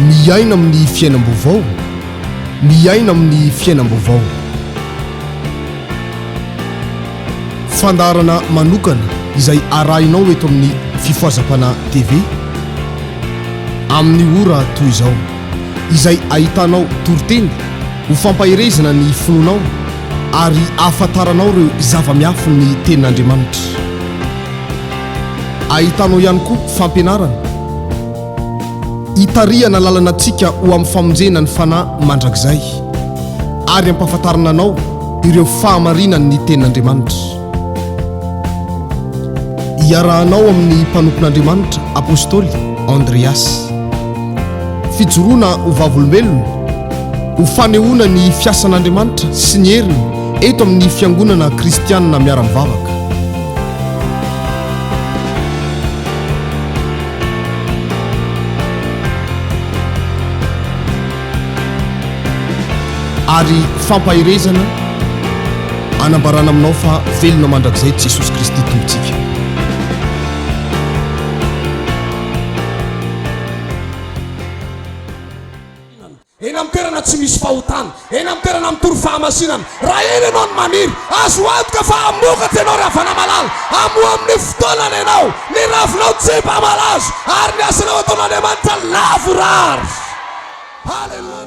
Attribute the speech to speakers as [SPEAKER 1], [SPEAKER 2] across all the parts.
[SPEAKER 1] miaina amin'ny fiainam-baovao, miaina amin'ny fiainam-baovao. Fandarana manokana izay arahinao eto amin'ny fifoazam-pana TV amin'ny ora toy izao, izay ahitanao toriteny ho fampahirezana ny finoanao ary ahafantaranao ireo zava-miafy ny tenin'Andriamanitra. Ahitanao ihany koa fampianarana hitarihana lalanatsika ho amin'ny famonjena ny fanahy mandrakizay ary ampahafantarana anao ireo fahamarinany ny tenin'Andriamanitra. Iarahanao amin'ny mpanompon'Andriamanitra apôstôly Andreas. Fijoroana ho vavolombelona, ho fanehoana ny fiasan'Andriamanitra sy ny heriny eto amin'ny fiangonana kristianina miara-mivavaka. Ary fampahirezana anambarana aminao fa velona mandrakizay Jesosy Kristy tompontsika.
[SPEAKER 2] Eny amin'ny toerana tsy misy fahotana, eny amin'ny toerana mitory fahamasinana, raha eny ianao ny maniry, azo antoka fa hamokatra ianao ravana malala, hamoa amin'ny fotoanana ianao, ny ravinao tsepa malazo, ary ny asanao ataon'Andriamanitra lavo rary. Haleluya.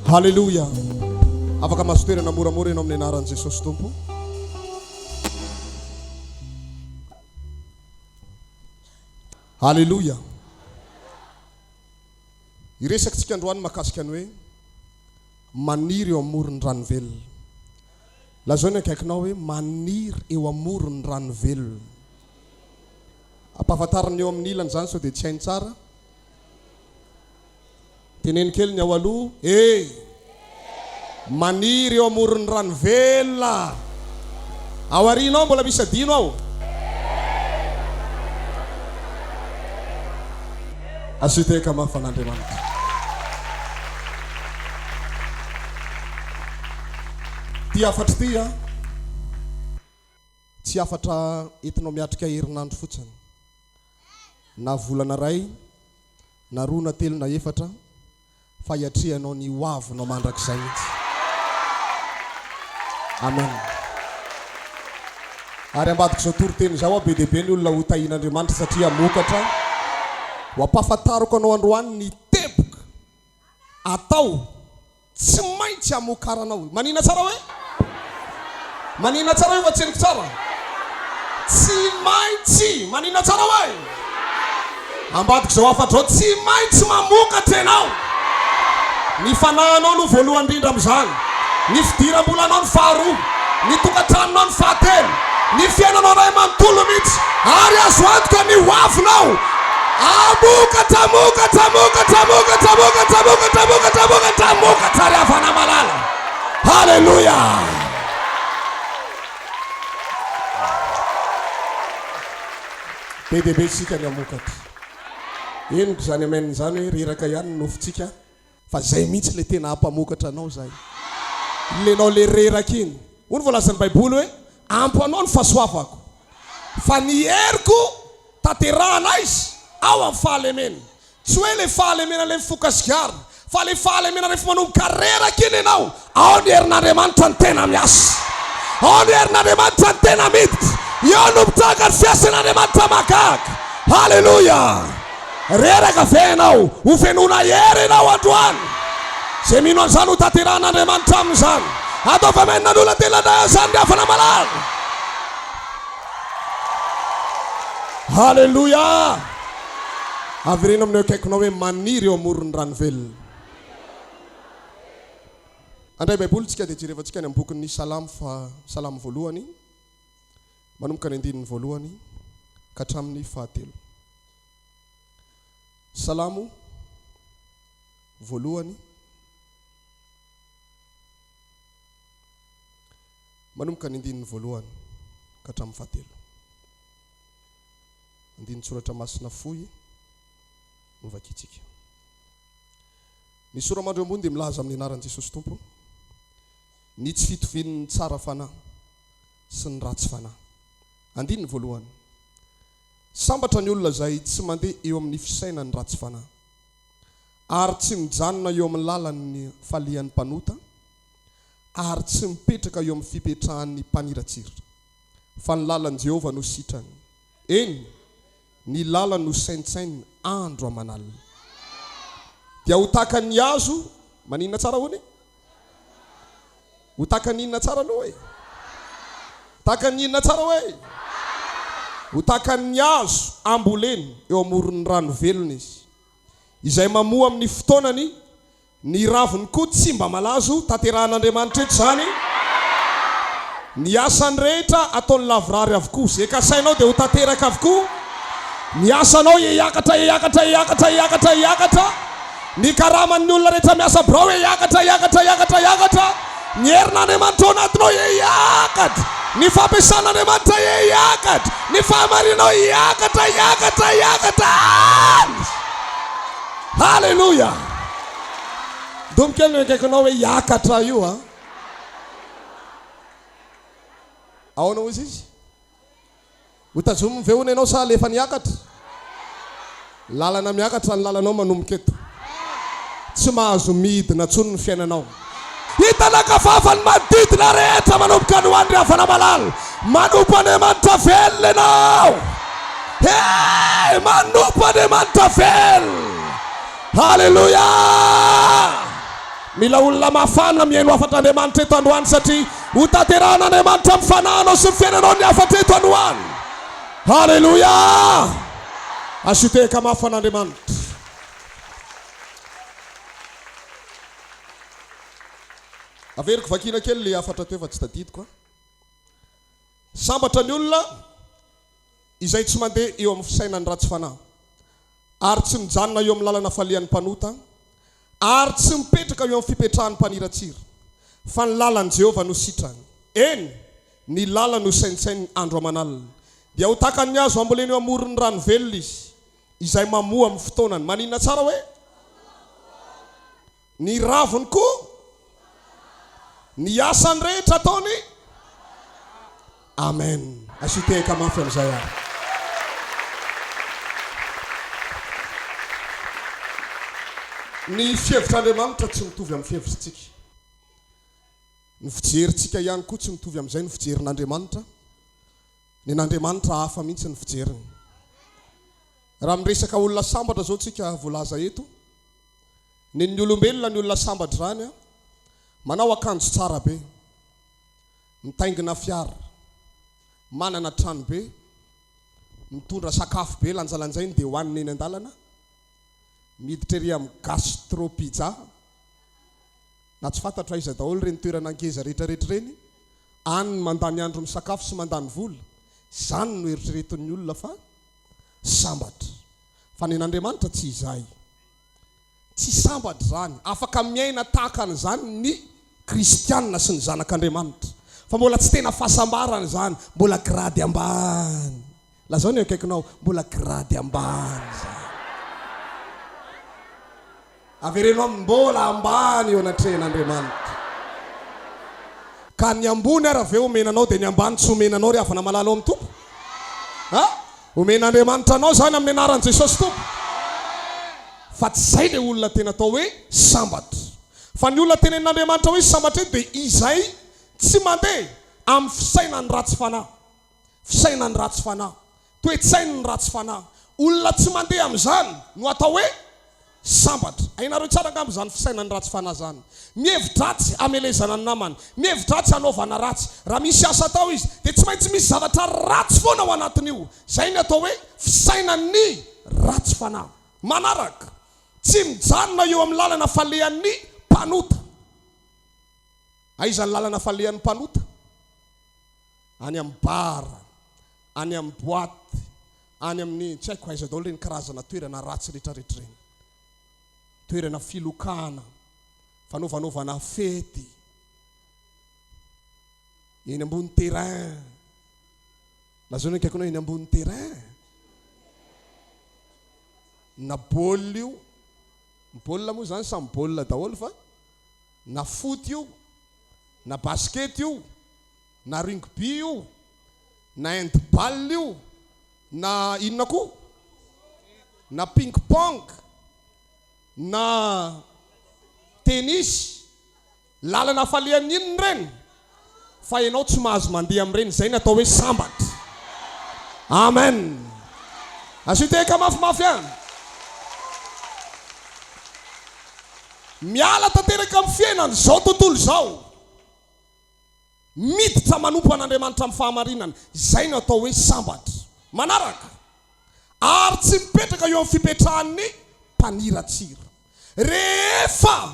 [SPEAKER 2] Haleluya. Afaka masoterana moramora ianao amin'ny anaran'i Jesosy Tompo. Haleluya. Iresakitsika androany mahakasika ny hoe maniry eo amoron'ny rano velona. Lazao ny akaikinao hoe maniry eo amoron'ny rano velona. Ampahafantarana eo amin'ny ilany zany sao dia tsy hainy tsara. Teneny kely ny ao aloha, maniry eo amoron'ny rano velona. Ao arinao mbola misy adino ao. Asiteka mafan'Andriamanitra. Ty afatra ty tsy afatra entinao miatrika herinandro fotsiny. Na volana ray, na roa, na telo, na efatra, fa hiatrihanao ny hoavinao mandrakizay mihitsy. Amen. Ary ambadika zao toriteny zao be dia be ny olona ho tahin'Andriamanitra satria mokatra Wampahafantariko anao androany ny teboka atao tsy maintsy amokaranao. Manina tsara hoe? Manina tsara hoe vatseniko tsara? Tsy maintsy. Manina tsara hoe? Ambadiko zao afatrao tsy maintsy mamokatra ianao. Ny fanahinao no voalohany indrindra amin'izany. Ny fidiram-bolanao ny faharoa. Ny tokantranonao ny fahatelo. Ny fiainanao ray manontolo mihitsy. Ary azo antoka ny hoavinao. Amokatra ry avana malala. Halleluja. Be dia be isika ny amokatra. Eniko zany amenin' zany hoe reraka ihany ny nofintsika fa zay mihitsy le tena hampamokatra anao zay. Ilenao le reraka iny. Hoy ny voalazan'ny Baiboly hoe ampy anao ny fahasoavako fa ny heriko tanterahana izy ao amin'ny fahalemena. Tsy hoe le fahalemena le mifokasikara fa le fahalemena rehefa manomboka reraka iny ianao. Ao ny herin'Andriamanitra ny tena miasa. Ao ny herin'Andriamanitra ny tena miditra. Eo no mitaka ny fiasan'Andriamanitra mahagaga. Halleluja. Reraka ve ianao ho fenona hery ianao androany. Zay mino an'izany ho tanteran'Andriamanitra amin'izany. Atao famenina ny olona tena zany ny hafana malala. Halleluja. Avirina amin'eo akaikinao hoe maniry eo amoron'ny rano velona. Andray Baiboly tsika dia jerevantsika ny ambokin'ny salamo voalohany manomboka ny andininy voalohany ka hatramin'ny fahatelo. Salamo voalohany manomboka ny andininy voalohany ka hatramin'ny fahatelo. Andininy soratra masina fohy novakitsika. Ny soramandro ambony dia milaza amin'ny anaran'i Jesosy Tompo ny tsy fitovian'ny tsara fanahy sy ny ratsy fanahy. Andininy voalohany. Sambatra ny olona izay tsy mandeha eo amin'ny fisainany ratsy fanahy ary tsy mijanona eo amin'ny lalan'ny falian'ny mpanota ary tsy mipetraka eo amin'ny fipetrahan'ny mpaniratsira fa ny lalan'i Jehovah no sitrany. Eny, ny lalany no saintsainy andro aman'alina. Dia ho takan'ny hazo, manina tsara hony? Ho takan'ny inona tsara aloha hoe? Takan'ny inona tsara hoe? Ho takan'ny hazo amboleny eo amoron'ny rano velona izy. Izay mamoa amin'ny fotoanany, ny raviny koa tsy mba malazo, tanterahan'Andriamanitra eto zany. Ny asany rehetra ataony lavrary avokoa. Zay kasainao dia ho tanteraka avokoa. Ny asanao hiakatra. Ny karaman'ny olona rehetra miasa birao hiakatra. Ny herin'Andriamanitra ao anatinao hiakatra. Ny fampiasan'Andriamanitra hiakatra. Ny fahamarinao hiakatra. Halleluja. Domkely ny akaikinao hoe hiakatra io a. Ahoana izy izy? Ho tazominy ve hono ianao sa alefa niakatra? Lalana miakatra ny lalanao manomboka eto. Tsy mahazo midina tsony ny fiainanao. Hitanao kafafany madidina rehetra manomboka ny hoandry hafana malala. Manompo Andriamanitra velona ianao. Manompo Andriamanitra velona. Halleluja. Mila olona mafana mihaino afatra Andriamanitra eto androany satria ho tanteran'Andriamanitra mifanahanao sy fiainanao ny afatra eto androany. Halleluja. Asiteka mafy an'Andriamanitra. Averiko vakina kely le afatra teo fa tsy tadidiko. Sambatra ny olona izay tsy mandeha eo amin'ny fisainany ratsy fanahy ary tsy mijanona eo amin'ny lalana falian'ny mpanota ary tsy mipetraka eo amin'ny fipetrahan'ny mpaniratsira fa ny lalan'i Jehovah no sitrany. Eny, ny lala no saintsainy andro aman'alina. Dia ho takan'ny hazo amboleny eo amoron'ny rano velona izy izay mamoa amin'ny fotoanany. Manina tsara hoe? Ny raviny koa, ny asany rehetra ataony. Amen. Asiteka mafy amin'izay ary. Ny fihevitr'Andriamanitra tsy mitovy amin'ny fihevitritsika. Ny fijerintsika ihany koa tsy mitovy amin'izay ny fijerin'Andriamanitra. Ny an'Andriamanitra hafa mihitsy ny fijeriny. raha miresaka olona sambatra zao tsika voalaza eto ny olombelona ny olona sambatra zany a manao akanjo tsara be mitaingina fiara manana trano be mitondra sakafo be lanjalanjainy dia hoaniny eny an-dalana miditra ery amin'ny gastro pizza na tsy fantatra iza daholo reny toerana angeza rehetrarehetra reny any mandany andro misakafo sy mandany vola zany no eritreretin'ny olona fa sambatra fa ny n'Andriamanitra tsy izay tsy sambatra zany afaka miaina tahaka an'izany ny kristianina sy ny zanak'Andriamanitra fa mbola tsy tena fahasambarana zany mbola grady ambany lazao ny akaikinao mbola grady ambany zany averenao mbola ambany eo anatrehan'Andriamanitra ka ny ambony ara aveo omenanao dia ny ambany tsy omenanao ry avana malala ao amin'ny tompo omen'Andriamanitra anao zany amin'ny anaran'i Jesosy tompo fa tsy zay le olona tena atao hoe sambatra fa ny olona tenen'Andriamanitra hoe sambatra dia izay tsy mandeha amin'ny fisainany ratsy fanahy fisainany ratsy fanahy toetsainy ratsy fanahy olona tsy mandeha amin'izany no atao hoe sambatra ainareo tsara nga amin'izany fisainany ratsy fanahy zany mihevidratsy amelezana ny namany mihevidratsy anaovana ratsy raha misy asa atao izy dia tsy maintsy misy zavatra ratsy foana ao anatin'io zay ny atao hoe fisainany ratsy fanahy manaraka tsy mijanona eo amin'ny lalana falehan'ny mpanota aizany lalana falehan'ny mpanota any amin'ny bara any amin'ny boaty any amin'ny tsy haiko aiza daholo reny karazana toerana ratsy rehetrarehetra reny toerana filokana fanaovanovana fety eny ambony terrain lazao ny akaikinao eny ambony terrain na baolina io baolina moa zany samy baolina daholo fa na foot io na basket io na rugby io na handball io na inona koa na ping pong na tennis lalana falehan'ny inony reny fa ianao tsy mahazo mandeha amin'ireny zay ny atao hoe sambatra amen asiteka mafimafy any miala tanteraka amin'ny fiainany zao tontolo zao miditra manompo an'Andriamanitra amin'ny fahamarinana zay no atao hoe sambatra manaraka ary tsy mipetraka eo amin'ny fipetrahan'ny mpaniratsira rehefa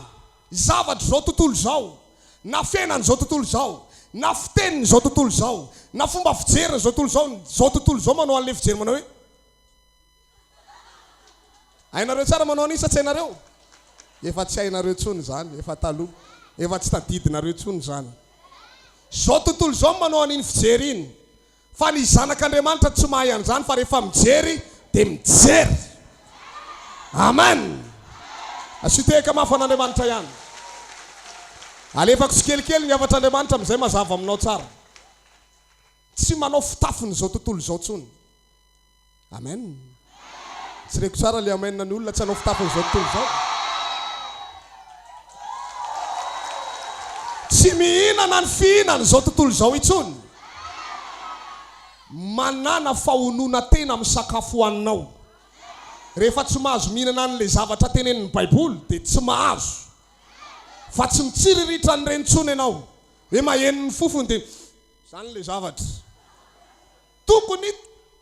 [SPEAKER 2] zavatra zao tontolo zao na fiainany zao tontolo zao na fiteniny zao tontolo zao na fomba fijeriny zao tontolo zao manao an'le fijery manao hoe hainareo tsara manao an'isa tsy hainareo efa tsy hainareo tsony zany efa taloha efa tsy tadidinareo tsony zany zao tontolo zao manao an'iny fijery iny fa ny zanak'Andriamanitra tsy mahay an'izany fa rehefa mijery dia mijery amen asiteka mafy an'Andriamanitra ihany alefako tsikelikely ny avatr'Andriamanitra amin'izay mazava aminao tsara tsy manao fitafiny zao tontolo zao tsony amen tsy reko tsara le amen ny olona tsy hanao fitafiny zao tontolo zao tsy mihinana ny fihinana zao tontolo zao itsony manana fahonona tena amin'ny sakafo hoaninao rehefa tsy mahazo mihinana an'le zavatra tenenin'ny Baiboly dia tsy mahazo fa tsy mitsiriritra ny renitsony ianao hoe mahenony fofony dia zany le zavatra tokony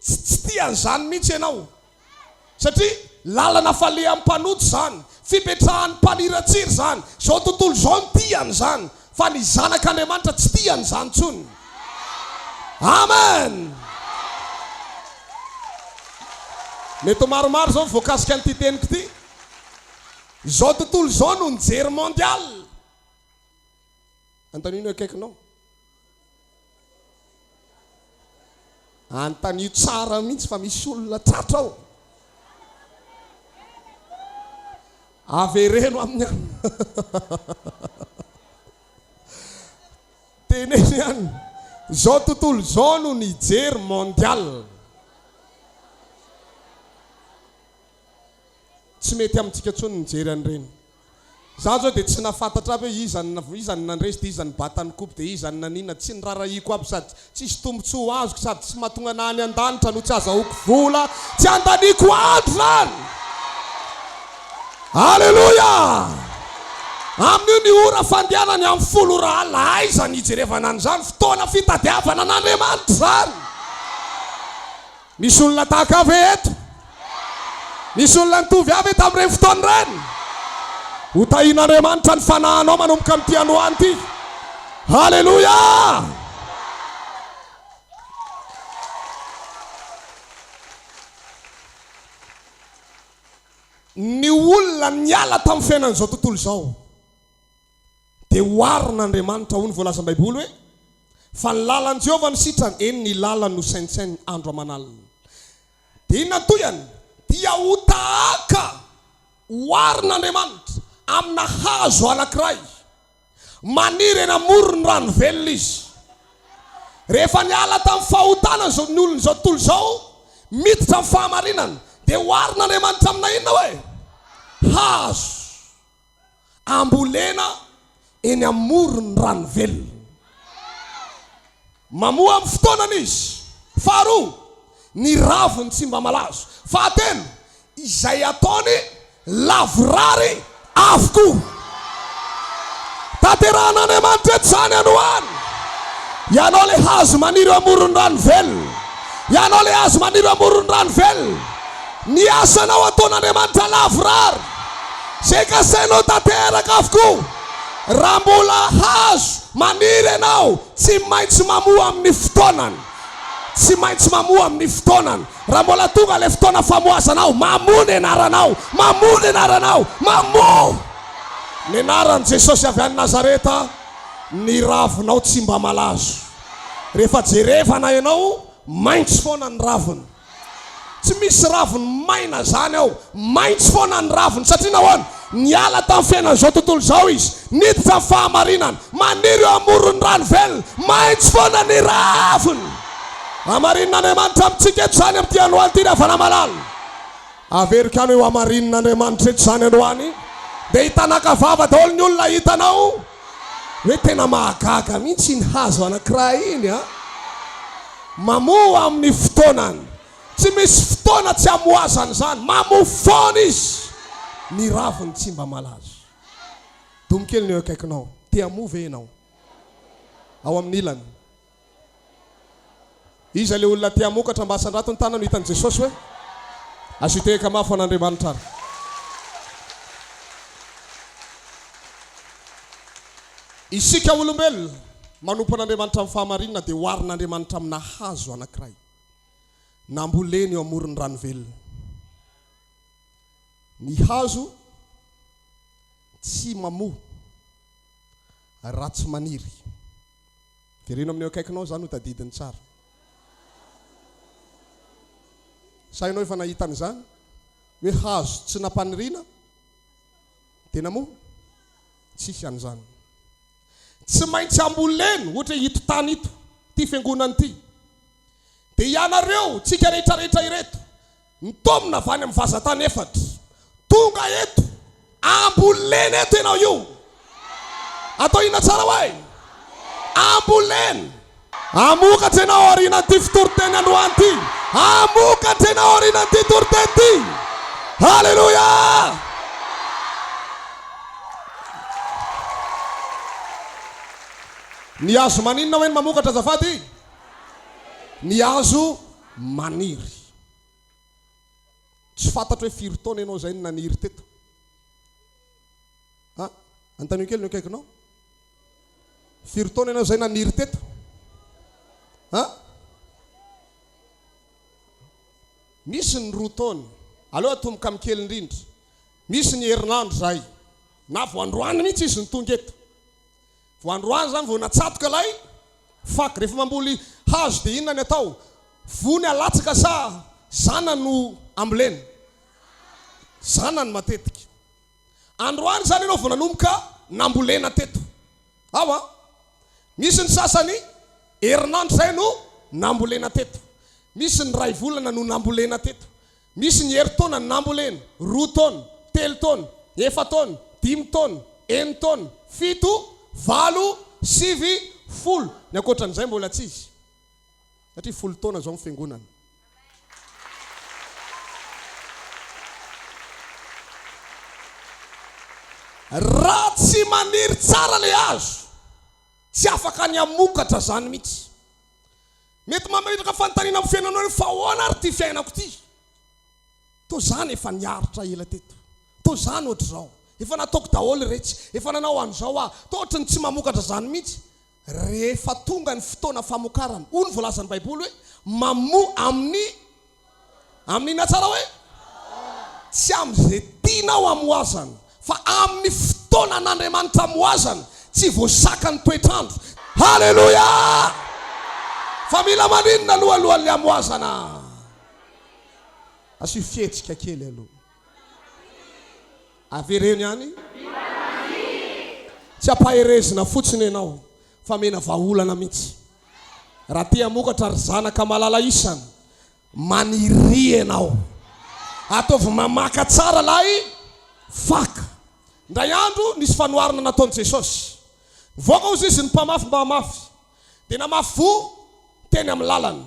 [SPEAKER 2] tsy tian'izany mihitsy ianao satria lalana falehan'ny mpanoto zany fipetrahan'ny mpaniratsiry zany zao tontolo zao ny tiany zany fa ny zanak'Andriamanitra tsy tiany zany tsony amen mety maromaro zao voakasika an'ity teniko ity zao tontolo zao no nijery mondial antanino akaikinao antanio tsara mihitsy fa misy olona tratra ao avereno amin'ny teneny ihany zao tontolo zao no nijery mondial tsy mety amintsika tsony nijery an'ireny Za zao dia tsy nafantatra aby hoe izany nandresy dia izany batany kopy dia izany nanina tsy nirarahiko aby sady tsisy tombotsoa azoko sady tsy mahatonga nany an-danitra no tsy azahoako vola tsy andaniako andro zany. Halleluja. Amin'io ny ora fandehanany amin'ny 10 alina aiza nijerevana an'izany fotoana fitadiavana n'Andriamanitra zany. Misy olona tahaka avy eto, misy olona nitovy avy eto amin'ireny fotoana ireny. Ho tahian'Andriamanitra ny fanahinao manomboka amin'ity androany ity. Halleluja. Ny olona niala tamin'ny fiainan'izao tontolo izao dia hoarin'Andriamanitra hoy ny voalaza ny Baiboly hoe fa ny lalan'i Jehovah ny sitrany, eny ny lalany no saintsainy andro aman'alina. Dia inona toyany dia ho tahaka hoarin'Andriamanitra amina hazo anankiray maniry eny amoron'ny rano velona izy. Rehefa niala tamin'ny fahotana ny olona izao tontolo izao miditra amin'ny fahamarinana dia hoarin'Andriamanitra amina inona hoe hazo ambolena eny amoron'ny rano velona. Mamoa amin'ny fotoanana izy. Faharoa, ny raviny tsy mba malazo. Fahatelo, izay ataony lavorary avokoa. Tanteran'Andriamanitra eto zany androany. Ianao le hazo maniry amoron'ny rano velona, ianao le hazo maniry amoron'ny rano velona, ny asanao ataon'Andriamanitra lavorary. Zay kasainao tanteraka avokoa. Raha mbola hazo maniry ianao tsy maintsy mamoa amin'ny fotoanany, tsy maintsy mamoa amin'ny fotoanany. Raha mbola tonga le fotoana famoazanao, mamoa ny anaranao, mamoa ny anaranao, mamoa ny anaran'i Jesosy avy any Nazareta. Ny ravinao tsy mba malazo. Rehefa jerevana ianao maintso foana ny raviny. Tsy misy raviny maina zany ao, maintso foana ny raviny. Satria nahoana? Niala tamin'ny fiainan'izao tontolo izao izy, niditra amin'ny fahamarinana, maniry eo amoron'ny rano velona, maintso foana ny raviny. Amarin'Andriamanitra amintsika eto zany amin'ity androany ity rehefa namalala. Averika any eo amarin'Andriamanitra eto zany androany. Dia hitanaka vava daholo ny olona hitanao hoe tena mahagaga mihitsy ny hazo anankiray iny a. Mamoa amin'ny fotoanany. Tsy misy fotoana tsy amoazany zany, mamoa foana izy. Ny raviny tsy mba malazo. Domokely ny eo akaikinao, te hamoa ve ianao? Ao amin'ny ilany. Iza le olona te hamokatra mba hasandrato ny tanany hitan'i Jesosy hoe azo hiteka mafy an'Andriamanitra ary. Isika olombelona manompo an'Andriamanitra amin'ny fahamarinana dia hoarin'Andriamanitra amina hazo anankiray namboleny eo amoron'ny rano velona. Ny hazo tsy mamoa raha tsy maniry. Vereno amin'ny eo akaikinao zany ho tadidiny tsara. Sainao efa nahitany zany hoe hazo tsy nampaniriana dia namoa? Tsisy an'izany. Tsy maintsy amboleny ohatra hito tany ito, ty fiangonana ity. Dia ianareo tsika rehetrarehetra ireto nitomina avy any amin'ny vazatany efatra, tonga eto amboleny eto ianao io. Atao ina tsara hoe amboleny. Amokatra ianao aorian'ity fitoriteny androany ity, amokatra ianao aorian'ity toriteny ity. Halleluja. Ny hazo maninona hoe mamokatra azafady? Ny hazo maniry. Tsy fantatro hoe firy taona ianao zay naniry teto. Antanio kely ny akaikinao. Firy taona ianao zay naniry teto? Misy ny 2 taona. Aleo atomboka amin'ny kely indrindra. Misy ny herinandro zay. Na voandroany mihitsy izy ny tonga eto. Voandroany zany vao natsatoka lay faky. Rehefa mamboly hazo dia inona ny atao? Vony alatsaka sa zanany no amboleny? Zanany matetika. Androany zany ianao vao nanomboka nambolena teto. Awa. Misy ny sasany herinandro zay no nambolena teto. Misy ny 2 volana no nambolena teto. Misy ny herintaona no nambolena, 2 taona, 3 taona, 4 taona, 5 taona 8 taona 7 8 9 10 ny ankoatran'izay mbola tsy izy satria 10 taona zao mifiangonana. Raha tsy maniry tsara le azo tsy afaka ny amokatra zany mihitsy. Mety mametraka fanontaniana amin'ny fiainanao fa ahoana ary ty fiainako ty? To zany efa niaritra ela teto. To zany ohatry zao. Efa nataoko daholo rehetra. Efa nanao an'izao aho. To ohatry ny tsy mamokatra zany mihitsy. Rehefa tonga ny fotoana famokarana, hoy ny voalazan'ny Baiboly hoe mamoa amin'ny tsara hoe tsy amin'izay tianao amoazana, fa amin'ny fotoana an'Andriamanitra amoazana, tsy voasaka ny toetrandro. Haleluya! Fa mila maninona alohan'ny amoazana. Asio fietsika kely aloha. Avereny ihany. Tsy ampaherezina fotsiny ianao fa mena vahaolana mihitsy. Raha tia hamokatra ary zanaka malala isana, maniry ianao. Ataovy mamaka tsara lahy faka. Ndray andro nisy fanoharana nataon'i Jesosy. Voaka ozy izy ny mpamafy mba hamafy. Dia namafy vo teny amin'ny lalana.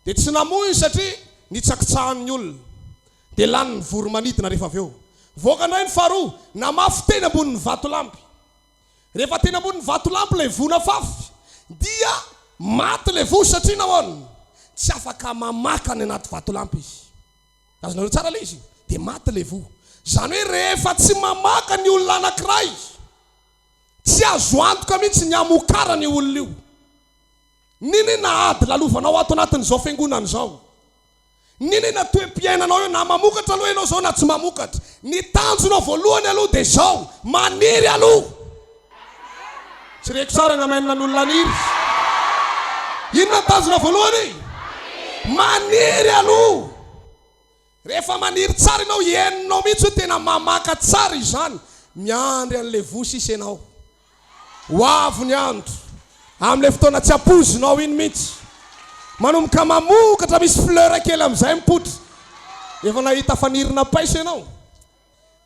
[SPEAKER 2] Dia tsy namoy satria nitsakitsahan'ny olona. Dia lany ny voro manidina rehefa avy eo. Voaka indray ny faharoa, namafy teny ambonin'ny vatolampy. Rehefa teny ambonin'ny vatolampy ilay vona fafy, dia maty ilay vo satria nahoana? Tsy afaka mamaka ny anaty vatolampy izy. Azonareo tsara ilay izy. Dia maty ilay vo. Zany hoe rehefa tsy mamaka ny olona anankiray, tsy azo antoka mihitsy ny amokara ny olona io. Nini na ady lalovanao ato anatin'izao fiangonana zao? Nini na toe-piainanao io na mamokatra aloha ianao zao na tsy mamokatra? Ny tanjonao voalohany aloha dia zao, maniry aloha. Tsy reko tsara namainina ny olona niry. Inona tanjonao voalohany? Maniry aloha. Rehefa maniry tsara ianao, henonao mihitsy tena mamaka tsara izany, miandry an'le vo sisa ianao. Ho avy ny andro amin'ilay fotoana tsy apozinao iny mihitsy, manomboka mamokatra misy fleur kely amin'izay mipotra. Efa nahita fanirina paiso ianao.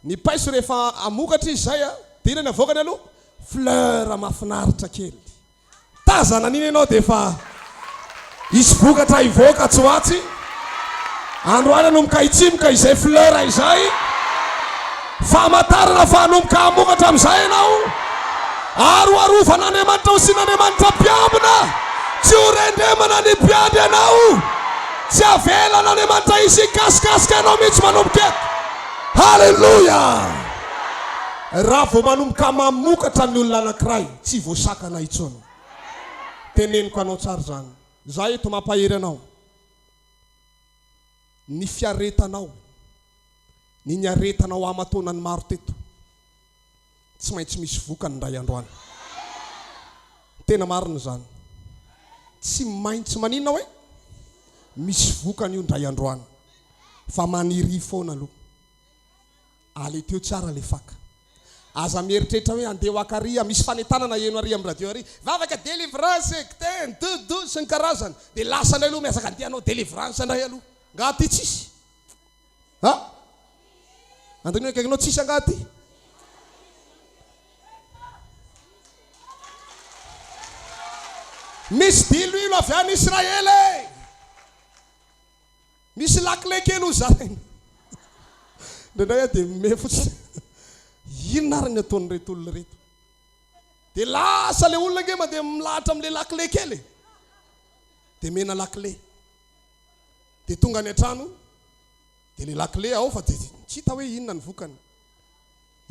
[SPEAKER 2] Ny paiso rehefa amokatra izy zay, dia inona ny avoakany aloha? Fleur mahafinaritra kely. Tazana an'iny ianao dia efa isy vokatra ivoaka tsy ho atsy. Androany anomboka hitsimoka izay fleur izay, famantarana fa anomboka amokatra amin'izay ianao. Aroarovana Andriamanitra ho sy n'Andriamanitra mpiambina, tsy ho rendremana ny mpiady ianao, tsy avelana Andriamanitra isy hikasikasika ianao mihitsy manomboka eto. Haleluya! Raha vao manomboka mamokatra ny olona anankiray, tsy voasakana intsony. Teneniko anao tsara zany. Zay eto mampahery anao. Ny fiaretanao, ny niaretanao amatonany maro teto, tsy maintsy misy vokany ndray androany. Tena marina zany. Tsy maintsy maninona hoe misy vokany io ndray androany. Fa maniry foana aloha. Ale teo tsara le faka. Aza mieritreritra hoe andeha ho akaria, misy fanentanana eno aria amin'ny radio aria, vavaka délivrance ekten dodo sy ny karazany. Dia lasa ndray aloha miazaka andehanao délivrance ndray aloha. Ngaty tsisy. Ha? Antony akaikinao tsisy angaty. Misy diloilo avy any Israely. Misy lakile kely ho zany. Ndraindray dia mefotsy. Inona ary ny ataon'ny reto olona reto? Dia lasa le olona nge mandeha milahatra amin'le lakile kely. Dia mena lakile. Dia tonga any an-trano, dia le lakile ao fa dia tsy hita hoe inona ny vokany.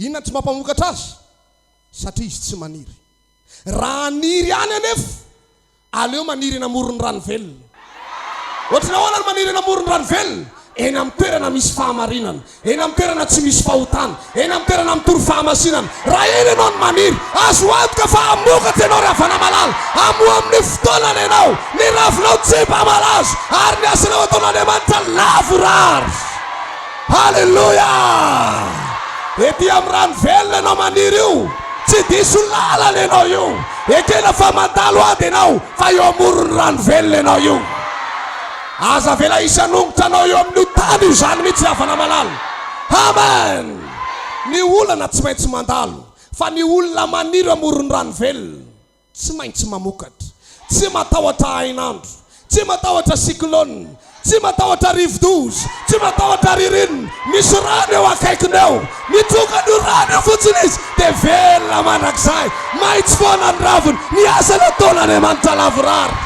[SPEAKER 2] Inona tsy mampamokatra azy? Satria izy tsy maniry. Raha niry any anefa, aleo maniry namorony rano velona. Ohatrany ahoana ny maniry namorony rano velona? Eny amin'ny toerana misy fahamarinana, eny amin'ny toerana tsy misy fahotana, eny amin'ny toerana mitoro fahamasinana. Raha eny ianao ny maniry, azo antoka fa hamokatra ianao ry havana malala. Hamoa amin'ny fotoanana ianao, ny ravinao tsy mba malazo, ary ny asanao ataon'Andriamanitra lavo rary. Haleluya! Ety amin'ny rano velona ianao maniry io, tsy diso lalana ianao io. Ekena fa mandalo ady ianao, fa eo amorony rano velona ianao io. Aza vela isanongotra anao eo amin'ny tany io zany mihitsy havana malala. Amen. ny olana tsy maintsy mandalo fa ny olona maniry amorony rano velona tsy maintsy mamokatra, tsy matahotra hainandro, tsy matahotra cyclone, tsy matahotra rivodozy, tsy matahotra ririnina. Misy rano eo akaikiny eo, mitokany io rano eo fotsiny izy dia velona mandrakizay, maitso foana ny raviny. Ny asany ataon'Andriamanitra lavorary.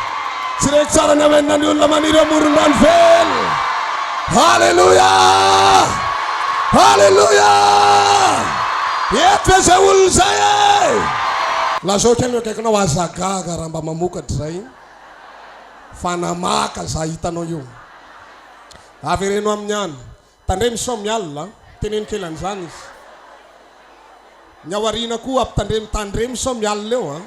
[SPEAKER 2] Tsy reky tsara ny amenina ny olona maniry amorony rano velona. Halleluja, halleluja. Eto izay olona zay e. Lazao kely akaikinao azagaga raha mba mamokatra zay. Fanamaka za hitanao io. Avereno amin'ny any. Tandremy sao mialina, teneny kely an'izany izy. Ny ao arina koa ampitandremy tandremy sao mialina eo.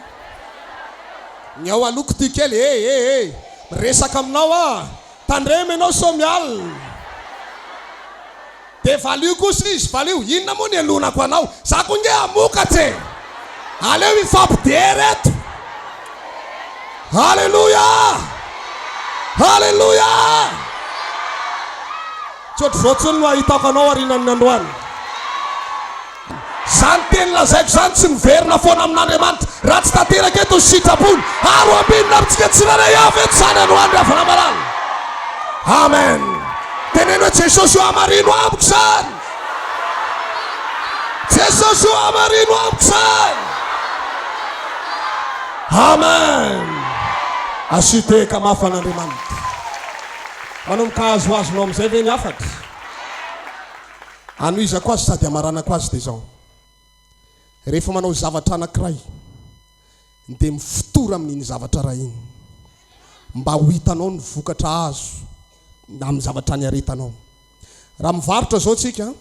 [SPEAKER 2] Ny ao aloko ty kely, resaka aminao a. Tandremy ianao sao mialina. De valio kosa izy, valio. Inona moa ny elonako anao? Za ko nge amokatra e. Aleo ifampidery eto. Halleluja, halleluja. Tsotro voatsiny no ahitako anao arinan'ny androany. Zany teny lazaiko zany tsy miverina foana amin'Andriamanitra. Raha tsy tanteraka eto ny sitrapony, aro ambinina amintsika tsirairay avy eto zany androany avana malala. Amen. Teneno hoe Jesosy io amarino amiko zany. Jesosy io amarino amiko zany. Amen. Asiteka mafan'Andriamanitra. Manomboka azoazonao amin'izay ve ny afatra? Anoizako azy sady amaranako azy dia izao. Rehefa manao zavatra anankiray dia mifotora amin'iny zavatra ray iny mba ho hitanao ny vokatra azo amin'ny zavatra ny aretanao. Raha mivarotra zao tsika,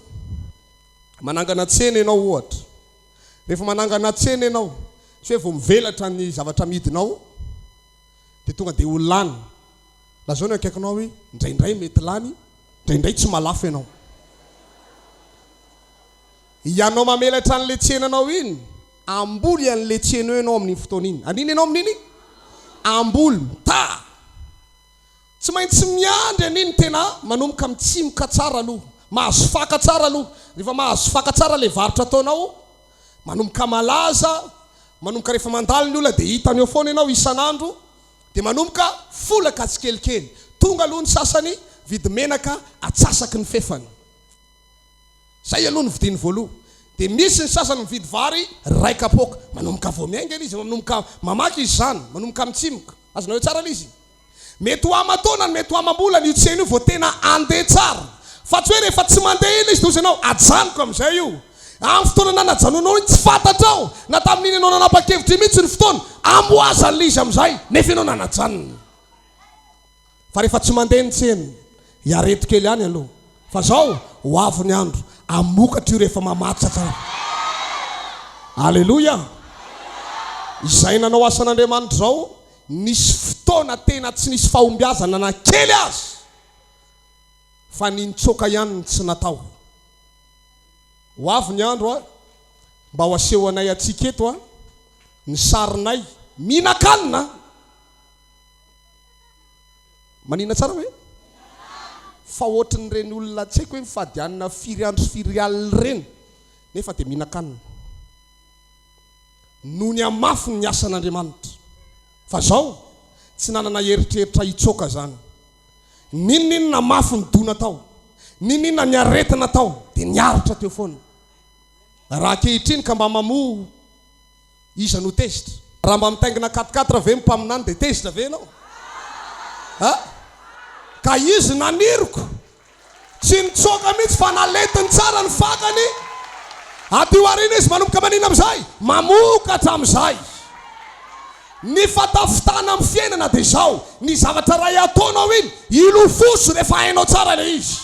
[SPEAKER 2] manangana tsena ianao ohatra. Rehefa manangana tsena ianao, tsy hoe vao mivelatra ny zavatra midinao dia tonga dia ho lany. Lazao ny akaikinao hoe indraindray mety lany, indraindray tsy malafo ianao. Ianao mamelatra an'le tsenanao iny, amboly an'le tsena ianao amin'iny fotoana iny. Aniny ianao amin'iny? Amboly, ta. Tsy maintsy miandry aniny tena manomboka mitsimoka tsara aloha, mahazo faka tsara aloha. Rehefa mahazo faka tsara le varotra ataonao, manomboka malaza, manomboka rehefa mandalo ny olona dia hitany eo foana ianao isan'andro, dia manomboka folaka tsikelikely. Tonga aloha ny sasany vidy menaka atsasaky ny fefany. Zay aloha ny vidiny voaloha. Dia misy ny sasany mividy vary ray kapoaka. Manomboka vao miainga izy, manomboka mamaky izy zany, manomboka mitsimoka. Azonao tsara izy. Mety ho amataonany, mety ho amam-bolana io tsena io vao tena andeha tsara. Fa tsy hoe rehefa tsy mandeha iny izy toy ianao ajanoko amin'izay io. Amin'ny fotoana nanajanonao iny tsy fantatrao. Na tamin'iny ianao nanapa-kevitra mihitsy ny fotoana, amboazan'ilay izy amin'izay nefa ianao nanajanona. Fa rehefa tsy mandeha ny tsena, hiareto kely ihany aloha. Fa zao ho avy ny andro, amokatra io rehefa mamatotra tsara. Alleluja. Izay nanao asan'Andriamanitra zao, nisy fotoana tena tsy nisy fahombiazana na kely azy, fa nintsoka ihany tsy natao. Ho avy ny andro a, mba ho aseho anay atsika eto a, ny sarinay mihinan-kanina. Manina tsara hoe? Fa ohatran'ireny olona tsy haiko hoe mifadianina firy andro firy alina ireny, nefa dia mihinan-kanina. Noho ny amafy ny asan'Andriamanitra. Fa zao tsy nanana heritreritra hitsoka zany. Ninona mafy ny dona tao, ninona ny aretina tao, dia niaritra teo foana. Raha kehitriny ka mba mamoa iza no tezitra. Raha mba mitaingina 4x4 ve mimpaminany dia tezitra ve ianao? Ka izy naniriko, tsy nitsoka mihitsy fa naletiny tsara ny fakany. Aty aoriana izy manomboka manina amin'izay, mamokatra amin'izay. Ny fatafitana amin'ny fiainana dia izao, ny zavatra ray ataonao iny, ilofosy rehefa hainao tsara le izy.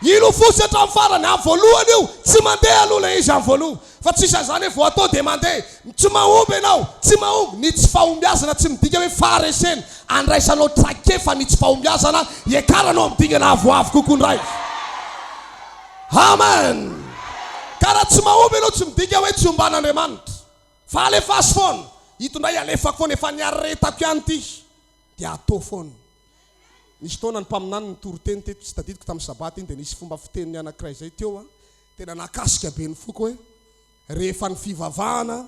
[SPEAKER 2] Ilofosy hatramin'ny farany, amin'ny voalohany io, tsy mandeha aloha le izy amin'ny voalohany. Fa tsisy an'izany hoe vao atao dia mandeha, tsy mahomby ianao, tsy mahomby. Ny tsy fahombiazana tsy midika hoe faharesena, andraisanao traikefa ny tsy fahombiazana, iakaranao midingana avoavo kokoa ndray. Amen. Ka raha tsy mahomby ianao tsy midika hoe tsy omban'Andriamanitra, fa alefasy foana. Hitondray alefako foana efa niaretako ihany ty, dia atao foana. Nisy taona ny mpaminany ny toriteny teto, tsy tadidiko tamin'ny sabata iny, dia nisy fomba fiteniny anankiray zay teo a, tena nakasika be ny foko hoe rehefa ny fivavahana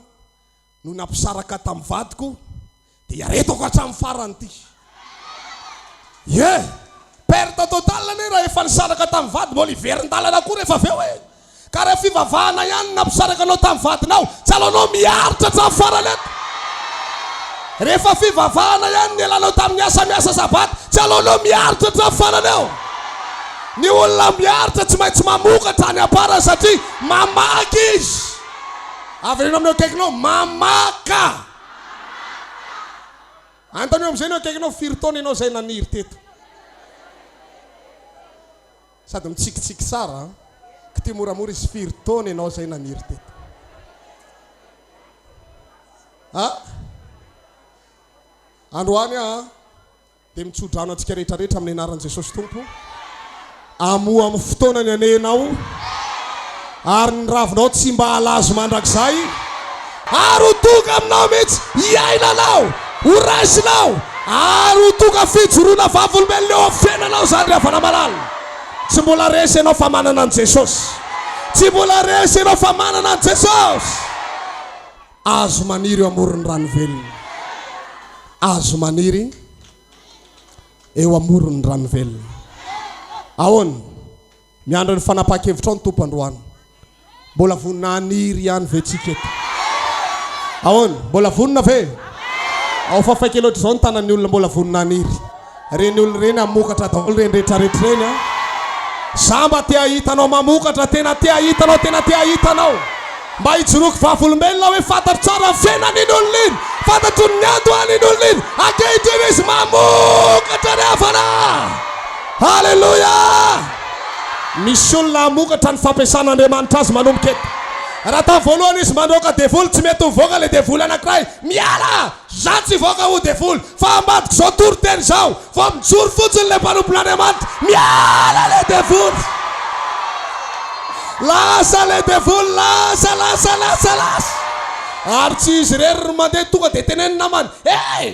[SPEAKER 2] no nampisaraka tamin'ny vadiko dia aretoko hatramin'ny farany ity. Perte total ane raha efa nisaraka tamin'ny vady mbola iverintalana koa rehefa avy eo e. Ka rehefa fivavahana ihany nampisaraka anao tamin'ny vadinao tsy alonao miaritra hatramin'ny farany eto. Rehefa fivavahana ihany nielanao tamin'ny asa sabaty tsy alonao miaritra hatramin'ny farany eo. Ny olona miaritra tsy maintsy mamokatra any am-para satria mamaky izy. Averina amin'ny akaikinao mamaka. Antanio amin'izay ny akaikinao firy taona ianao zay naniry teto. Sady mitsikitsiky tsara ka ty moramora izy firy taona ianao zay naniry teto. Androany dia mitsodrano antsika rehetrarehetra amin'ny anaran'i Jesosy Tompo. Amoa amin'ny fotoana ny anenao ary ny ravinao tsy mba halazo mandrakizay ary ho toka aminao mihitsy hiainanao ho raisinao ary ho toka fijoroana vavolombelona eo amin'ny fiainanao zany ry havana malala. Tsy mbola resy ianao fa manana an' Jesosy. Tsy mbola resy ianao fa manana an' Jesosy. Azo maniry eo amoron'ny rano velona. Azo maniry eo amoron'ny rano velona. Ahoana miandro ny fanapa-kevitra ao ny tompo androany. Mbola vonina aniry ihany ve tsika eto? Ahoana mbola vonina ve? Ao fafaiky loatra izao ny tanan'ny olona mbola vonina aniry. Reny olona reny amokatra daholo reny rehetrarehetra reny a. Samba te ahitanao mamokatra tena te ahitanao tena te ahitanao. Mba hijoroky vavolombelona hoe fantatro tsara ny fiainan'iny olona iny. Fantatro ny andohan'iny olona iny. Ankehitriny izy mamokatra ry havana. Halleluja! Misy olona amokatra ny fampiasan'Andriamanitra azy manomboka eto. Raha ta voalohany izy mandroaka devoly tsy mety mivoaka le devoly anankiray. Miala! Za tsy voaka ho devoly fa ambadiko zao toriteny zao fa mijoro fotsiny le mpanompon'Andriamanitra. Miala le devoly. Lasa le devoly, lasa. Ary tsy izy rery mandeha tonga dia teneny namany.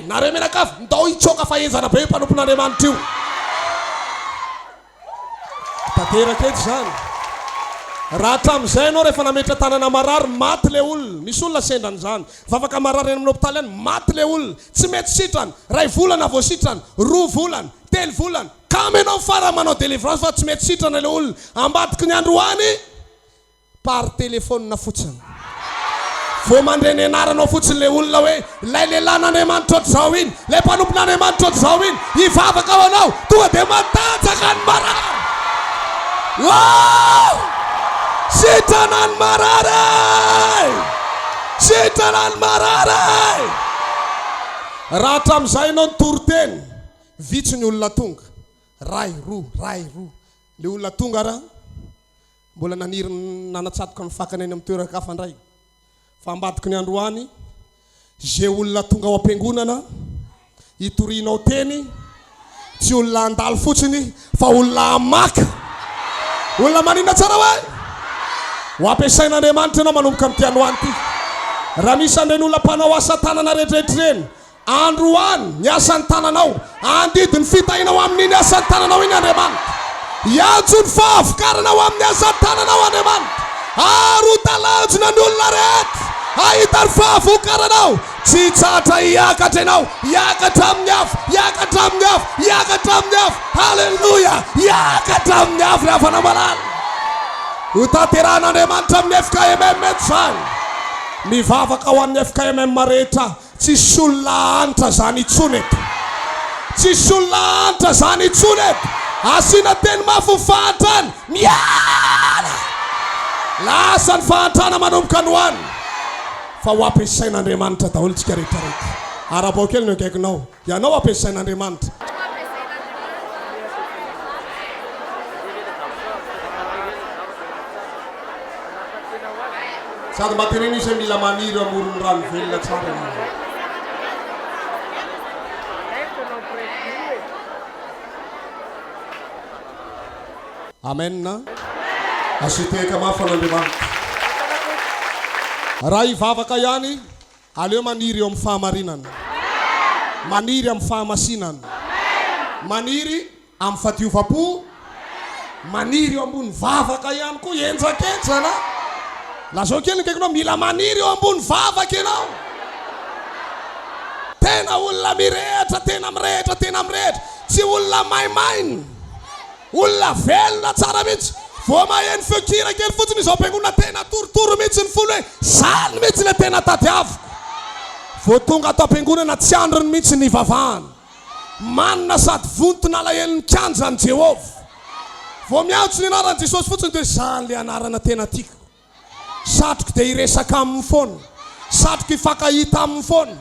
[SPEAKER 2] Nareo menakavy ndao hitsoka fahaizana be mpanompon'Andriamanitra io. Tanteraka eto zany. Raha hatramin'izay ianao rehefa nametra tanana marary maty le olona. Misy olona sendrany zany. Vavaka marary eny amin'ny hôpitaly any maty le olona. Tsy mety sitrany. 2 volana vao sitrany, 2 volana, 3 volana. Kamo ianao fara manao délivrance fa tsy mety sitrana le olona. Ambadiky ny androany par téléphone fotsiny. Vao mandreny anaranao fotsiny le olona hoe lay lehilahin'Andriamanitra ohatr'izao iny, lay mpanompon'Andriamanitra ohatr'izao iny, hivavaka ao anao tonga dia matanjaka ny marary. Sitrana ny marary! Sitrana ny marary! Raha hatramin'izay ianao nitory-teny, vitsy ny olona tonga. Ray roa. Le olona tonga raha mbola naniry nanatsatoka ny fakana eny amin'ny toeran-kafa indray. Fa ambadiky ny androany, zay olona tonga ao am-piangonana, hitorianao teny, tsy olona andalo fotsiny fa olona amaka. Olona manina tsara hoe ho ampiasain'Andriamanitra ianao manomboka amin'ity androany ity. Raha misy an'ireny olona mpanao asa tanana rehetrarehetra reny, androany ny asan'ny tananao, andidiny fitahinao amin'iny asan'ny tananao iny Andriamanitra. Iantso ny fahavokaranao amin'ny asan'ny tananao Andriamanitra. Ary ho talajona ny olona rehetra ahita ny fahavokaranao. Tsy tsatra hiakatra ianao, hiakatra amin'ny afo, hiakatra amin'ny afo, hiakatra amin'ny afo. Halleluja! Hiakatra amin'ny afo ry havana malala. Ho tanteran'Andriamanitra amin'ny FKMM eto zany. Mivavaka ho an'ny FKMM rehetra, tsisy olona anitra zany intsony eto. Tsisy olona anitra zany intsony eto. Asiana teny mafy ny fahantrana. Miala! Lasa ny fahantrana manomboka ny hoany. Fa ho ampiasain'Andriamanitra daholo tsika rehetrarehetra. Arabao kely ny akaikinao. Ianao ampiasain'Andriamanitra. Sady matereny izy mila maniry amoron'ny rano velona tsara. Amen. Asiteka mafy an'Andriamanitra. Raha hivavaka ihany, aleo maniry eo amin'ny fahamarinana. Maniry amin'ny fahamasinana. Maniry amin'ny fahadiova-po. maniry eo ambony vavaka ihany koa enjakenjana la zao kely kaikinao mila maniry eo ambony vavaka ianao tena olona mirehitra tena mirehitra tena mirehitra tsy olona maimainy olona velona tsara mihitsy vao maheno feokira kely fotsiny izao ampiangonana tena torotoro mihitsy ny folo hoe zany mihitsy le tena tadiaviko vao tonga atao ampiangonana tsy androny mihitsy ny vavahana manina sady vontona alaheliny kianjany Jehovah vao miantso ny anarany Jesosy fotsiny dia zany le anarana tena tiako satroko dia hiresaka amin'ny foana satroko hifankahita amin'ny foana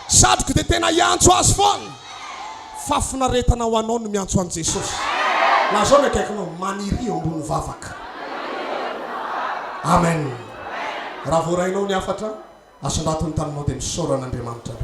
[SPEAKER 2] satroko dia tena hiantso azy foana fafinaretana ho anao no miantso an' Jesosy na zao mikaikinao maniry eo ambony vavaka amen raha voarainao ny afatra asondatony taminao dia misoran'Andriamanitra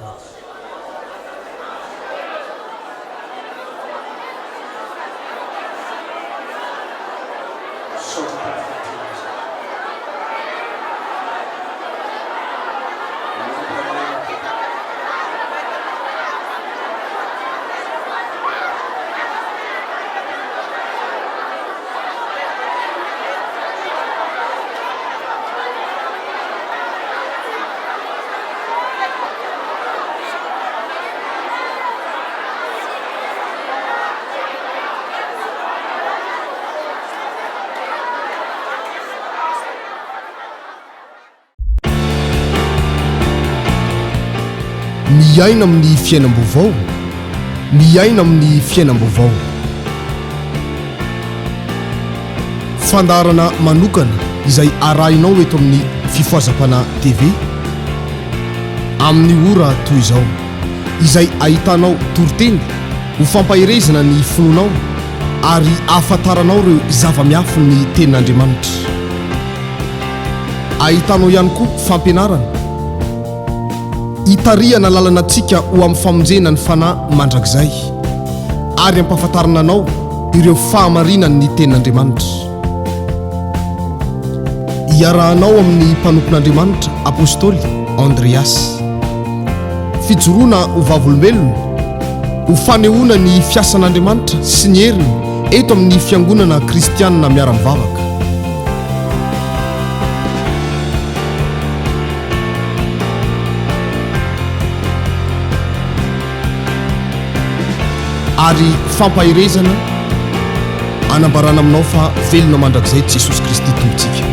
[SPEAKER 1] miaina amin'ny fiainam-baovao miaina amin'ny fiainam-baovao fandarana manokana izay arahinao eto amin'ny fifoazapana TV amin'ny ora toy izao izay ahitanao toroteny ho fampahirezana ny fononao ary ahafantaranao ireo zava-miafy ny tenin'Andriamanitra ahitanao ihany koa fampianarana itarihana lalanantsika ho amin'ny famonjena ny fanahy mandrakizay ary ampahafantarana anao ireo fahamarinany ny tenin'Andriamanitra iarahanao amin'ny mpanompon'Andriamanitra apôstôly Andreas fijoroana ho vavolombelona ho fanehoana ny fiasan'Andriamanitra sy ny heriny eto amin'ny fiangonana kristianina miara-mivavaka ary fampahirezana anambarana aminao fa velona mandrakizay Jesosy Kristy tompontsika